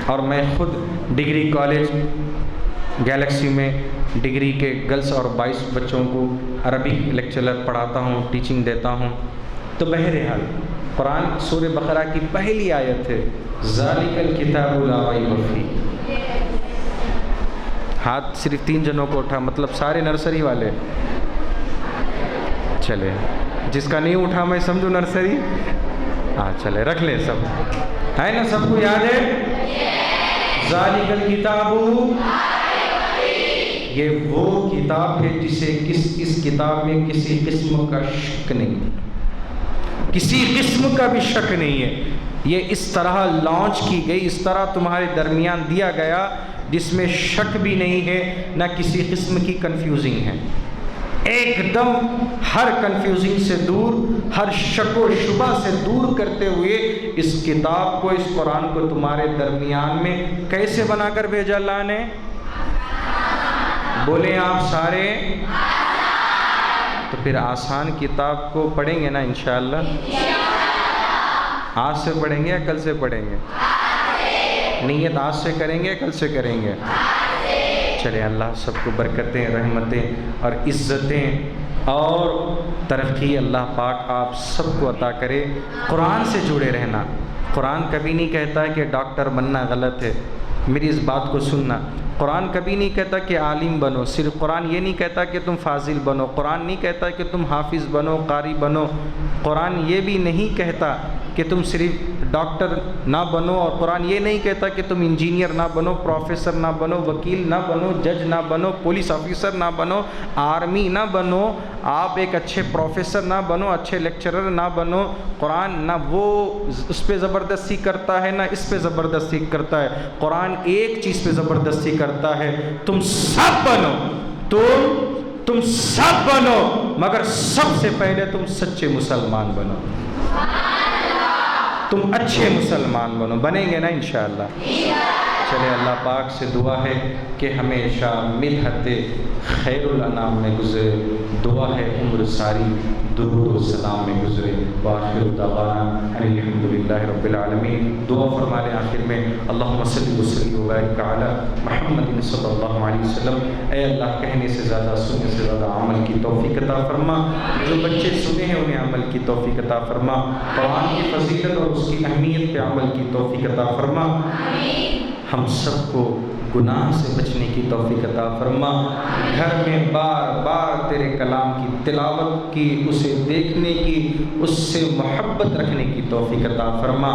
اور میں خود ڈگری کالج گیلیکسی میں ڈگری کے گرلس اور بوائز بچوں کو عربک لیکچرر پڑھاتا ہوں، ٹیچنگ دیتا ہوں۔ تو بہرحال قرآن سورہ بقرہ کی پہلی آیت ہے ذالک الکتاب لا ریب فیہ۔ ہاتھ صرف 3 جنوں کو اٹھا، مطلب سارے نرسری والے، چلے جس کا نہیں اٹھا میں سمجھوں نرسری، ہاں چلے رکھ لیں، سب ہے نا، سب کو یاد ہے ذالک الکتاب، یہ وہ کتاب ہے جسے اس کتاب میں کسی قسم کا شک نہیں، کسی قسم کا بھی شک نہیں ہے، یہ اس طرح لانچ کی گئی، اس طرح تمہارے درمیان دیا گیا جس میں شک بھی نہیں ہے، نہ کسی قسم کی کنفیوزنگ ہے، ایک دم ہر کنفیوزنگ سے دور، ہر شک و شبہ سے دور کرتے ہوئے اس کتاب کو، اس قرآن کو تمہارے درمیان میں کیسے بنا کر بھیجا اللہ نے؟ بولیں آپ سارے، تو پھر آسان کتاب کو پڑھیں گے نا انشاءاللہ؟ آج سے پڑھیں گے یا کل سے پڑھیں گے؟ نیت آج سے کریں گے یا کل سے کریں گے؟ چلے اللہ سب کو برکتیں، رحمتیں اور عزتیں اور ترقی اللہ پاک آپ سب کو عطا کرے۔ قرآن سے جڑے رہنا، قرآن کبھی نہیں کہتا ہے کہ ڈاکٹر بننا غلط ہے، میری اس بات کو سننا، قرآن کبھی نہیں کہتا کہ عالم بنو، صرف قرآن یہ نہیں کہتا کہ تم فاضل بنو، قرآن نہیں کہتا کہ تم حافظ بنو، قاری بنو، قرآن یہ بھی نہیں کہتا کہ تم صرف ڈاکٹر نہ بنو، اور قرآن یہ نہیں کہتا کہ تم انجینئر نہ بنو، پروفیسر نہ بنو، وکیل نہ بنو، جج نہ بنو، پولیس آفیسر نہ بنو، آرمی نہ بنو، آپ ایک اچھے پروفیسر نہ بنو، اچھے لیکچرر نہ بنو۔ قرآن نہ وہ اس پہ زبردستی کرتا ہے نہ اس پہ زبردستی کرتا ہے، قرآن ایک چیز پہ زبردستی کرتا ہے، تم سب بنو، تم سب بنو، مگر سب سے پہلے تم سچے مسلمان بنو، تم اچھے مسلمان بنو، بنیں گے نا انشاءاللہ؟ چلے اللہ پاک سے دعا ہے کہ ہمیشہ مدحت خیر الانام میں گزرے، دعا ہے عمر ساری درود و سلام میں گزرے، وآخر دعوانا ان الحمدللہ رب العالمین۔ دعا فرما لیں آخر میں، اللہم صلی وسلم وبارک علی محمد صلی اللہ علیہ وسلم۔ اے اللہ کہنے سے زیادہ، سننے سے زیادہ عمل کی توفیق عطا فرما، جو بچے سنے ہیں انہیں عمل کی توفیق عطا فرما، قرآن کی فضیلت اور اس کی اہمیت پہ عمل کی توفیق عطا فرما، ہم سب کو گناہ سے بچنے کی توفیق عطا فرما، گھر میں بار بار تیرے کلام کی تلاوت کی، اسے دیکھنے کی، اس سے محبت رکھنے کی توفیق عطا فرما،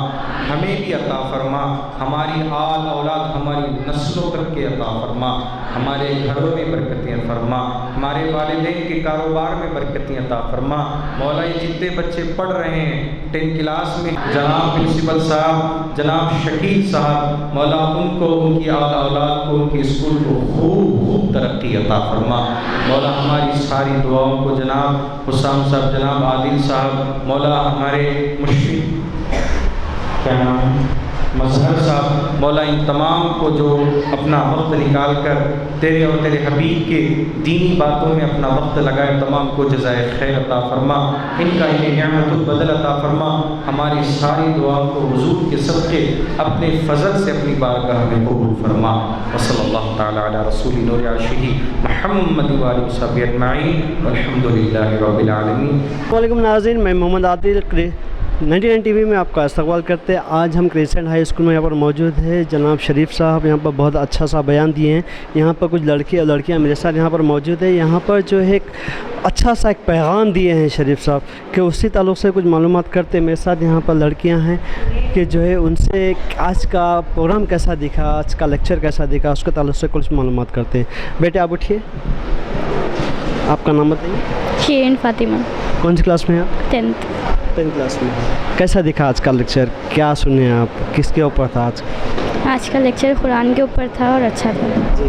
ہمیں بھی عطا فرما، ہماری آل اولاد، ہماری نسلوں تک کے عطا فرما، ہمارے گھروں میں برکتیں فرما، ہمارے والدین کے کاروبار میں برکتیں عطا فرما۔ مولا یہ جتنے بچے پڑھ رہے ہیں 10 کلاس میں، جناب پرنسپل صاحب، جناب شکیل صاحب، مولا ان کو، ان کی آل اولاد کو، ان کے اسکول کو خوب ترقی عطا فرما۔ مولا ہماری ساری دعاؤں کو جناب حسام صاحب، جناب عادل صاحب، مولا ہمارے مشفق کیا نام ہے مظہر صاحب، مولا ان تمام کو جو اپنا وقت نکال کر تیرے اور تیرے حبیب کے دینی باتوں میں اپنا وقت لگائے، تمام کو جزائے خیر عطا فرما، ان کا انہیں نعمت البدل عطا فرما، ہماری ساری دعاؤں کو حضور کے صدقے اپنے فضل سے اپنی بارگاہ میں قبول فرما۔ وصلی اللہ تعالی علی رسول نور عرشہ محمد وآلہ وصحبہ اجمعین والحمد للہ رب العالمین۔ السلام علیکم ناظرین، میں محمد عادل 99 ٹی وی میں آپ کا استقبال کرتے ہیں۔ آج ہم کریسنٹ ہائی اسکول میں یہاں پر موجود ہے، جناب شریف صاحب یہاں پر بہت اچھا سا بیان دیے ہیں۔ یہاں پر کچھ لڑکے اور لڑکیاں میرے ساتھ یہاں پر موجود ہے، یہاں پر جو ہے ایک اچھا سا ایک پیغام دیے ہیں شریف صاحب کہ اسی تعلق سے کچھ معلومات کرتے ہیں۔ میرے ساتھ یہاں پر لڑکیاں ہیں کہ جو ہے ان سے آج کا پروگرام کیسا دکھا، آج کا لیکچر کیسا دکھا، اس کے تعلق سے کچھ معلومات کرتے ہیں۔ بیٹے آپ اٹھیے، آپ کا نام بتائیے۔ شیرین فاطمہ، کون سی کلاس میں ہیں آپ؟ 10th 10 کلاس میں۔ کیسا دکھا آج کا لیکچر، کیا سنے آپ، کس کے اوپر تھا آج؟ آج کا لیکچر قرآن کے اوپر تھا اور اچھا تھا۔ جی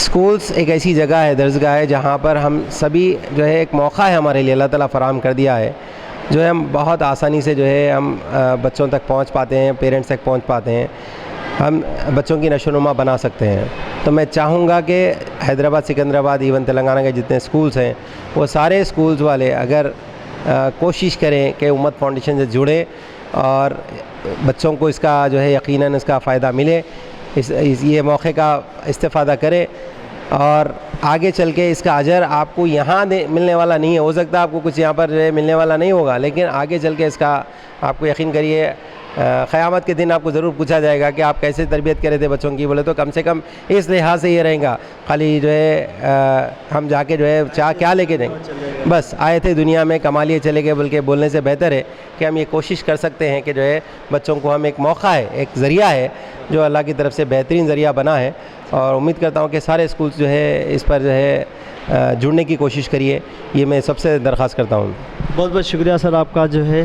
اسکولس ایک ایسی جگہ ہے، درسگاہ ہے، جہاں پر ہم سبھی جو ہے ایک موقع ہے ہمارے لیے اللہ تعالیٰ فراہم کر دیا ہے، جو ہے ہم بہت آسانی سے جو ہے ہم بچوں تک پہنچ پاتے ہیں، پیرنٹس تک پہنچ پاتے ہیں، ہم بچوں کی نشو و نما بنا سکتے ہیں۔ تو میں چاہوں گا کہ حیدرآباد، سکندرآباد، ایون تلنگانہ کے جتنے اسکولس ہیں وہ سارے اسکولس والے اگر کوشش کریں کہ امت فاؤنڈیشن سے جڑے اور بچوں کو اس کا جو ہے یقیناً اس کا فائدہ ملے، یہ موقع کا استفادہ کرے، اور آگے چل کے اس کا اجر آپ کو یہاں ملنے والا نہیں ہے، ہو سکتا ہے آپ کو کچھ یہاں پر جو ہے ملنے والا نہیں ہوگا، لیکن آگے چل کے اس کا آپ کو یقین کریے قیامت کے دن آپ کو ضرور پوچھا جائے گا کہ آپ کیسے تربیت کرے تھے بچوں کی، بولے تو کم سے کم اس لحاظ سے یہ رہیں گا، خالی جو ہے ہم جا کے جو ہے کیا لے کے جائیں گے، بس آئے تھے دنیا میں کما لیے چلے گئے، بلکہ بولنے سے بہتر ہے کہ ہم یہ کوشش کر سکتے ہیں کہ جو ہے بچوں کو ہم ایک موقع ہے، ایک ذریعہ ہے جو اللہ کی طرف سے بہترین ذریعہ بنا ہے، اور امید کرتا ہوں کہ سارے اسکولس جو ہے اس پر جو ہے جڑنے کی کوشش کریے، یہ میں سب سے درخواست کرتا ہوں۔ بہت بہت شکریہ سر آپ کا، جو ہے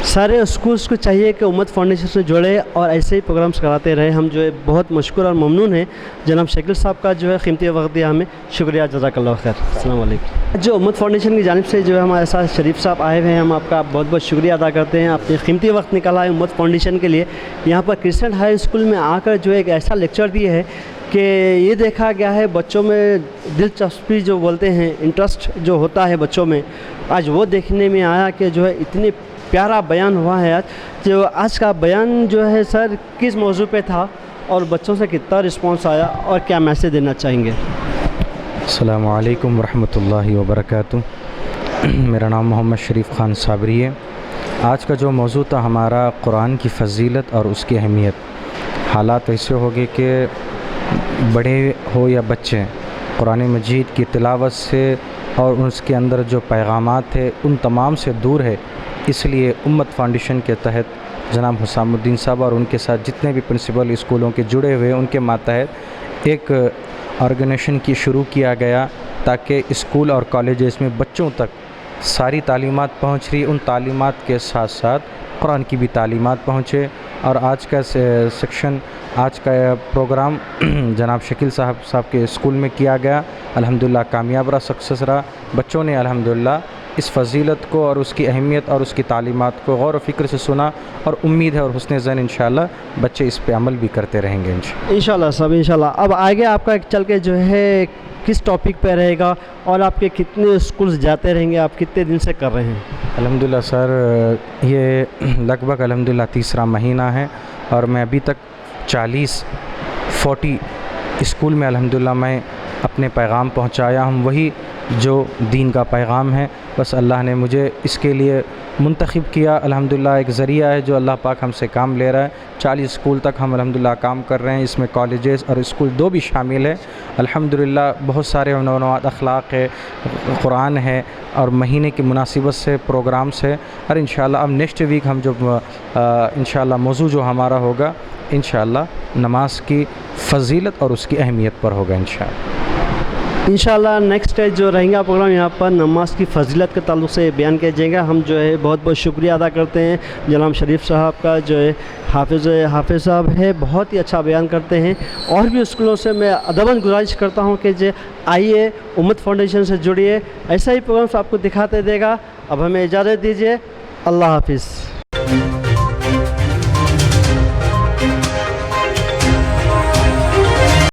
سارے اسکولس کو چاہیے کہ امت فاؤنڈیشن سے جڑے اور ایسے ہی پروگرامز کراتے رہے۔ ہم جو ہے بہت مشکور اور ممنون ہیں جناب شکیل صاحب کا، جو ہے قیمتی وقت دیا ہمیں، شکریہ، جزاک اللہ خیر، السلام علیکم۔ جو امت فاؤنڈیشن کی جانب سے جو ہے ہمارے ساتھ شریف صاحب آئے ہوئے ہیں، ہم آپ کا بہت بہت شکریہ ادا کرتے ہیں، آپ نے قیمتی وقت نکالا ہے امت فاؤنڈیشن کے لیے، یہاں پر کرسچن ہائی اسکول میں آ کر جو ہے ایک ایسا لیکچر دیے ہے کہ یہ دیکھا گیا ہے بچوں میں دلچسپی جو بولتے ہیں، انٹرسٹ جو ہوتا ہے بچوں میں، آج وہ دیکھنے میں آیا کہ جو ہے اتنی پیارا بیان ہوا ہے آج کا بیان جو ہے سر کس موضوع پہ تھا اور بچوں سے کتنا رسپانس آیا اور کیا میسیج دینا چاہیں گے؟ السلام علیکم ورحمۃ اللہ وبرکاتہ۔ میرا نام محمد شریف خان صابری ہے۔ آج کا جو موضوع تھا ہمارا قرآن کی فضیلت اور اس کی اہمیت۔ حالات ایسے ہو گئے کہ بڑے ہو یا بچے قرآن مجید کی تلاوت سے اور اس کے اندر جو پیغامات ہے ان تمام سے دور ہے، اس لیے امت فاؤنڈیشن کے تحت جناب حسام الدین صاحب اور ان کے ساتھ جتنے بھی پرنسپل اسکولوں کے جڑے ہوئے ان کے ماتحت ایک آرگنائزیشن کی شروع کیا گیا تاکہ اسکول اور کالجز میں بچوں تک ساری تعلیمات پہنچ رہی، ان تعلیمات کے ساتھ ساتھ قرآن کی بھی تعلیمات پہنچے۔ اور آج کا سیکشن، آج کا پروگرام جناب شکیل صاحب کے اسکول میں کیا گیا، الحمدللہ کامیاب رہا، سکسیس رہا۔ بچوں نے الحمدللہ اس فضیلت کو اور اس کی اہمیت اور اس کی تعلیمات کو غور و فکر سے سنا، اور امید ہے اور حسن ذہن انشاءاللہ بچے اس پہ عمل بھی کرتے رہیں گے انشاءاللہ صاحب، انشاءاللہ۔ اب آگے آپ کا چل کے جو ہے کس ٹاپک پہ رہے گا اور آپ کے کتنے اسکولز جاتے رہیں گے، آپ کتنے دن سے کر رہے ہیں؟ الحمدللہ سر، یہ لگ بھگ الحمدللہ تیسرا مہینہ ہے، اور میں ابھی تک 40 اسکول میں الحمدللہ میں اپنے پیغام پہنچایا ہوں، وہی جو دین کا پیغام ہے، بس اللہ نے مجھے اس کے لیے منتخب کیا۔ الحمدللہ ایک ذریعہ ہے جو اللہ پاک ہم سے کام لے رہا ہے۔ 40 اسکول تک ہم الحمدللہ کام کر رہے ہیں، اس میں کالجز اور اسکول 2 بھی شامل ہے۔ الحمدللہ بہت سارے عنوانات، اخلاق ہے، قرآن ہے، اور مہینے کی مناسبت سے پروگرامس ہے، اور انشاءاللہ اب نیکسٹ ویک ہم جو انشاءاللہ موضوع جو ہمارا ہوگا انشاءاللہ نماز کی فضیلت اور اس کی اہمیت پر ہوگا انشاءاللہ نیکسٹ جو رہیں گا پروگرام یہاں پر نماز کی فضیلت کے تعلق سے بیان کیا جائے گا۔ ہم جو ہے بہت بہت شکریہ ادا کرتے ہیں جناب شریف صاحب کا، جو ہے حافظ صاحب ہے، بہت ہی اچھا بیان کرتے ہیں، اور بھی اسکولوں سے میں ادباً گزارش کرتا ہوں کہ جو آئیے امت فاؤنڈیشن سے جڑیے، ایسا ہی پروگرامس آپ کو دکھاتے دے گا۔ اب ہمیں اجازت دیجیے، اللہ حافظ۔